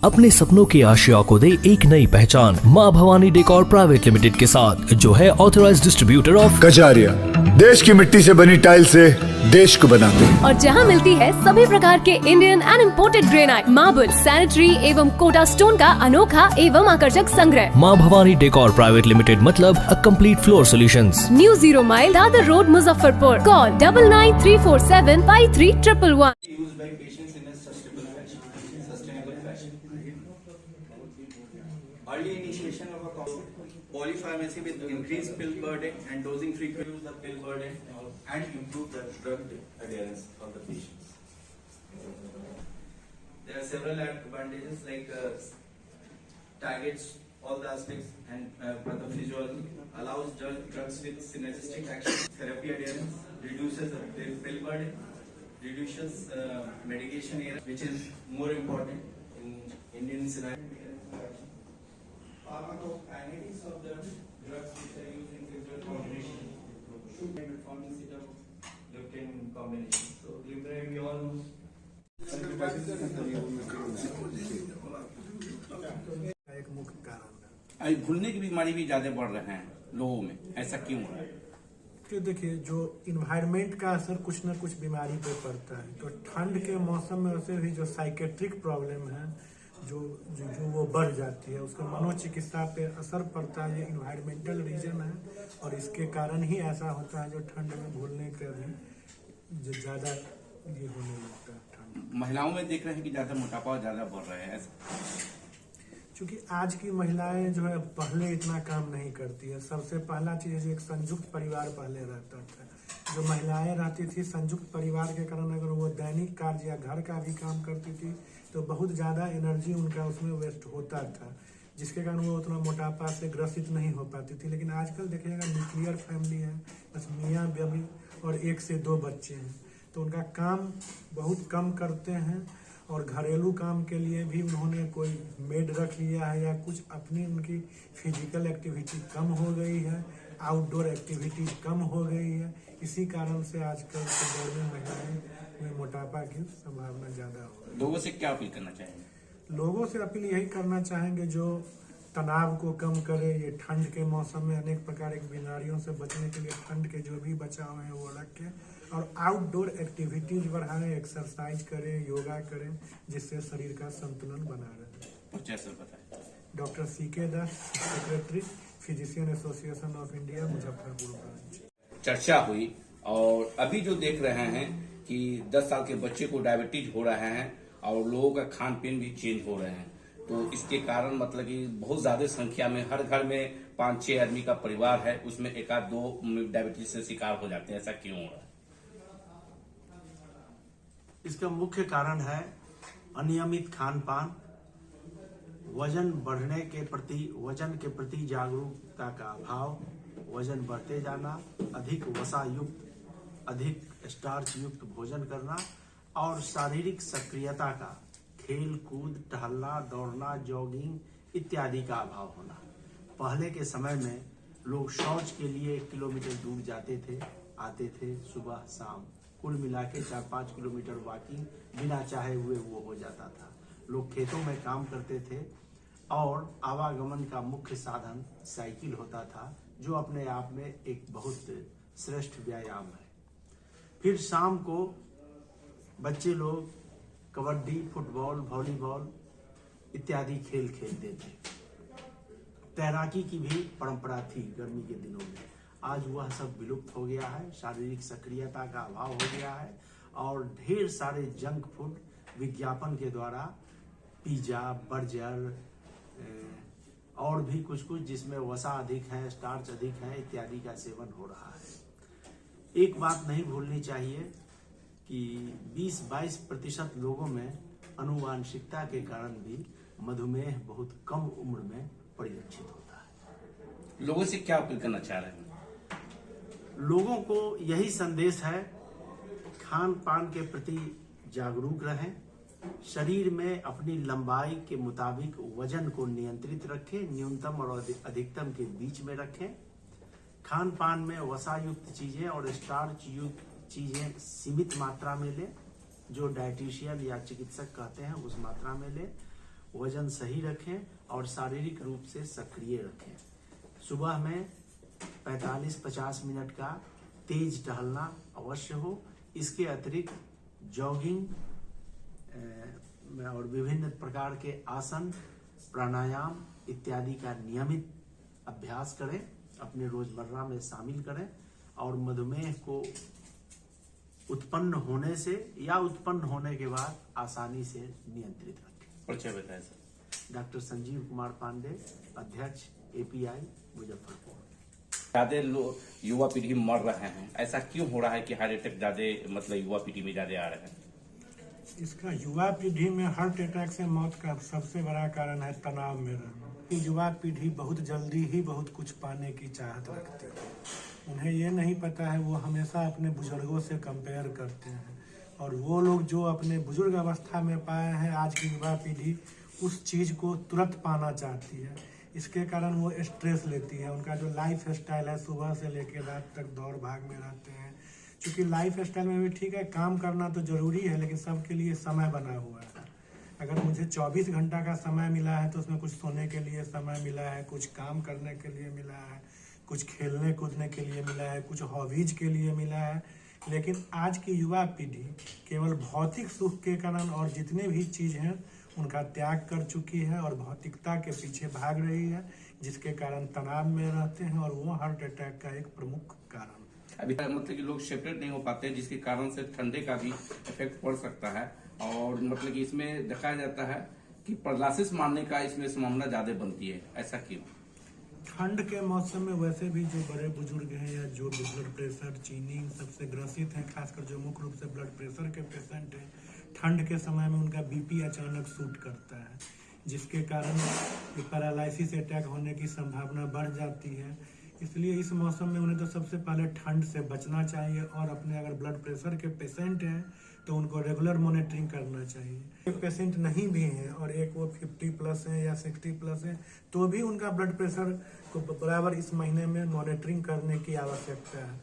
अपने सपनों की आशिया को दे एक नई पहचान माँ भवानी डेकोर प्राइवेट लिमिटेड के साथ, जो है ऑथराइज्ड डिस्ट्रीब्यूटर ऑफ कजारिया। देश की मिट्टी से बनी टाइल से देश को बनाते हैं। और जहाँ मिलती है सभी प्रकार के Indian and imported granite, marble, sanitary एवं कोटा स्टोन का अनोखा एवं आकर्षक संग्रह। माँ भवानी डेकोर प्राइवेट लिमिटेड मतलब a complete floor solutions. New 0 mile Dadar road, Muzaffarpur. Call 9934753111। Used by patients in a sustainable fashion. Early initiation of a polypharmacy with increased pill burden and dosing frequency, reduce the pill burden and improve the drug adherence of the patients. There are several advantages like targets all the aspects and pathophysiology, allows drugs with synergistic action, therapy adherence, reduces the pill burden, reduces medication error, which is more important in Indian scenario. Pharmacokinetics of the drugs which are used in critical combination should be metformin sitagliptin combination. So glimepiride we all know. एक मुख्य कारण है। आज भूलने की बीमारी भी ज्यादा बढ़ रहे हैं लोगों में, ऐसा क्यों हो रहा है? कि देखिए, जो इन्वायरमेंट का असर कुछ न कुछ बीमारी पे पड़ता है। तो ठंड के मौसम में वैसे भी जो साइकेट्रिक प्रॉब्लम है जो वो बढ़ जाती है, उसका मनोचिकित्सा पे असर पड़ता है। ये इन्वायरमेंटल रीजन है और इसके कारण ही ऐसा होता है जो ठंड में भूलने का भी जो ज्यादा ये होने लगता है। ठंड महिलाओं में देख रहे हैं कि ज्यादा मोटापा ज्यादा बढ़ रहा है ऐसा, क्योंकि आज की महिलाएं जो है पहले इतना काम नहीं करती है। सबसे पहला चीज एक संयुक्त परिवार पहले रहता था। जो महिलाएं रहती थी संयुक्त परिवार के कारण अगर वो दैनिक कार्य या घर का भी काम करती थी तो बहुत ज्यादा एनर्जी उनका उसमें वेस्ट होता था, जिसके कारण वो उतना मोटापा से ग्रसित नहीं हो पाती थी। लेकिन आजकल देखिएगा न्यूक्लियर फैमिली है, बस मियाँ बीवी और 1 से 2 बच्चे हैं, तो उनका काम बहुत कम करते हैं और घरेलू काम के लिए भी उन्होंने कोई मेड रख लिया है या कुछ अपनी उनकी फिजिकल एक्टिविटी कम हो गई है, आउटडोर एक्टिविटी कम हो गई है। इसी कारण से आजकल के दौर में महिलाएं में मोटापा की संभावना ज्यादा हो रही है। लोगों से क्या अपील करना चाहेंगे? लोगों से अपील यही करना चाहेंगे जो तनाव को कम करे। ये ठंड के मौसम में अनेक प्रकार की बीमारियों से बचने के लिए ठंड के जो भी बचाव है वो रखें और आउटडोर एक्टिविटीज बढ़ाएं, एक्सरसाइज करें, योगा करें, जिससे शरीर का संतुलन बना रहे। जैसे बताएं। Doctor CK Das, secretary physician association of India, Muzaffarpur branch. चर्चा हुई और अभी जो देख रहे हैं कि 10 साल के बच्चे को डायबिटीज हो रहा है और लोगों का खान पीन भी चेंज हो रहे हैं, तो इसके कारण मतलब कि बहुत ज्यादा संख्या में हर घर में 5-6 आदमी का परिवार है, उसमें 1-2 डायबिटीज से शिकार हो जाते हैं। ऐसा क्यों हो रहा है? इसका मुख्य कारण है अनियमित खान पान, वजन बढ़ने के प्रति, वजन के प्रति जागरूकता का अभाव, वजन बढ़ते जाना, अधिक वसा युक्त, अधिक स्टार्च युक्त भोजन करना और शारीरिक सक्रियता का, खेल कूद, टहलना, दौड़ना, जॉगिंग इत्यादि का अभाव होना। पहले के समय में लोग शौच के लिए 1 किलोमीटर दूर जाते थे, आते थे सुबह शाम, कुल मिला के 4-5 किलोमीटर वॉकिंग बिना चाहे हुए वो हो जाता था। लोग खेतों में काम करते थे और आवागमन का मुख्य साधन साइकिल होता था, जो अपने आप में एक बहुत श्रेष्ठ व्यायाम है। फिर शाम को बच्चे लोग कबड्डी, फुटबॉल, वॉलीबॉल इत्यादि खेल खेलते थे। तैराकी की भी परंपरा थी गर्मी के दिनों में, आज वह सब विलुप्त हो गया है। शारीरिक सक्रियता का अभाव हो गया है और ढेर सारे जंक फूड विज्ञापन के द्वारा पिज्जा, बर्गर और भी कुछ जिसमें वसा अधिक है, स्टार्च अधिक है इत्यादि का सेवन हो रहा है। एक बात नहीं भूलनी चाहिए कि 20-22% लोगों में आनुवांशिकता के कारण भी मधुमेह बहुत कम उम्र में परिलक्षित होता है। लोगों से क्या अपील करना चाह रहे हैं? लोगों को यही संदेश है, खान पान के प्रति जागरूक रहें, शरीर में अपनी लंबाई के मुताबिक वजन को नियंत्रित रखें, न्यूनतम और अधिकतम के बीच में रखें। खान पान में वसा युक्त चीजें और स्टार्च युक्त चीजें सीमित मात्रा में लें, जो डाइटिशियन या चिकित्सक कहते हैं उस मात्रा में लें। वजन सही रखें और शारीरिक रूप से सक्रिय रखें। सुबह में 45-50 मिनट का तेज टहलना अवश्य हो। इसके अतिरिक्त जॉगिंग और विभिन्न प्रकार के आसन, प्राणायाम इत्यादि का नियमित अभ्यास करें, अपने रोजमर्रा में शामिल करें और मधुमेह को उत्पन्न होने से या उत्पन्न होने के बाद आसानी से नियंत्रित रखें। परिचय बताएं सर। डॉक्टर संजीव कुमार पांडे, अध्यक्ष API मुजफ्फरपुर। ज्यादा लोग युवा पीढ़ी मर रहे हैं, ऐसा क्यों हो रहा है कि हार्ट अटैक ज्यादा मतलब युवा पीढ़ी में ज्यादा आ रहे हैं? इसका युवा पीढ़ी में हार्ट अटैक से मौत का सबसे बड़ा कारण है तनाव में रहना। कि युवा पीढ़ी बहुत जल्दी ही बहुत कुछ पाने की चाहत रखती है। उन्हें ये नहीं पता है, वो हमेशा अपने बुजुर्गों से कंपेयर करते हैं और वो लोग जो अपने बुजुर्ग अवस्था में पाए हैं, आज की युवा पीढ़ी उस चीज़ को तुरंत पाना चाहती है। इसके कारण वो स्ट्रेस लेती है। उनका जो लाइफ स्टाइल है, सुबह से लेकर रात तक दौड़ भाग में रहते हैं। क्योंकि लाइफ स्टाइल में भी ठीक है, काम करना तो जरूरी है, लेकिन सबके लिए समय बना हुआ है। अगर मुझे 24 घंटा का समय मिला है तो उसमें कुछ सोने के लिए समय मिला है, कुछ काम करने के लिए मिला है, कुछ खेलने कूदने के लिए मिला है, कुछ हॉबीज के लिए मिला है। लेकिन आज की युवा पीढ़ी केवल भौतिक सुख के कारण और जितने भी चीज़ हैं उनका त्याग कर चुकी है और भौतिकता के पीछे भाग रही है, जिसके कारण तनाव में रहते हैं और वो हार्ट अटैक का एक प्रमुख कारण। अभी मतलब कि लोग सेपरेट नहीं हो पाते हैं, जिसके कारण से ठंडे का भी इफेक्ट पड़ सकता है। और मतलब कि इसमें देखा जाता है कि पैरालिसिस मारने का इसमें संभावना ज्यादा बनती है, ऐसा क्यों? ठंड के मौसम में वैसे भी जो बड़े बुजुर्ग हैं या जो ब्लड प्रेशर, चीनी सबसे ग्रसित हैं, खासकर जो मुख्य रूप से ब्लड प्रेशर के पेशेंट हैं, ठंड के समय में उनका BP अचानक शूट करता है, जिसके कारण पैरालिसिस अटैक होने की संभावना बढ़ जाती है। इसलिए इस मौसम में उन्हें तो सबसे पहले ठंड से बचना चाहिए और अपने अगर ब्लड प्रेशर के पेशेंट हैं तो उनको रेगुलर मॉनिटरिंग करना चाहिए। एक पेशेंट नहीं भी हैं और एक वो 50+ है या 60+ है तो भी उनका ब्लड प्रेशर को बराबर इस महीने में मॉनिटरिंग करने की आवश्यकता है।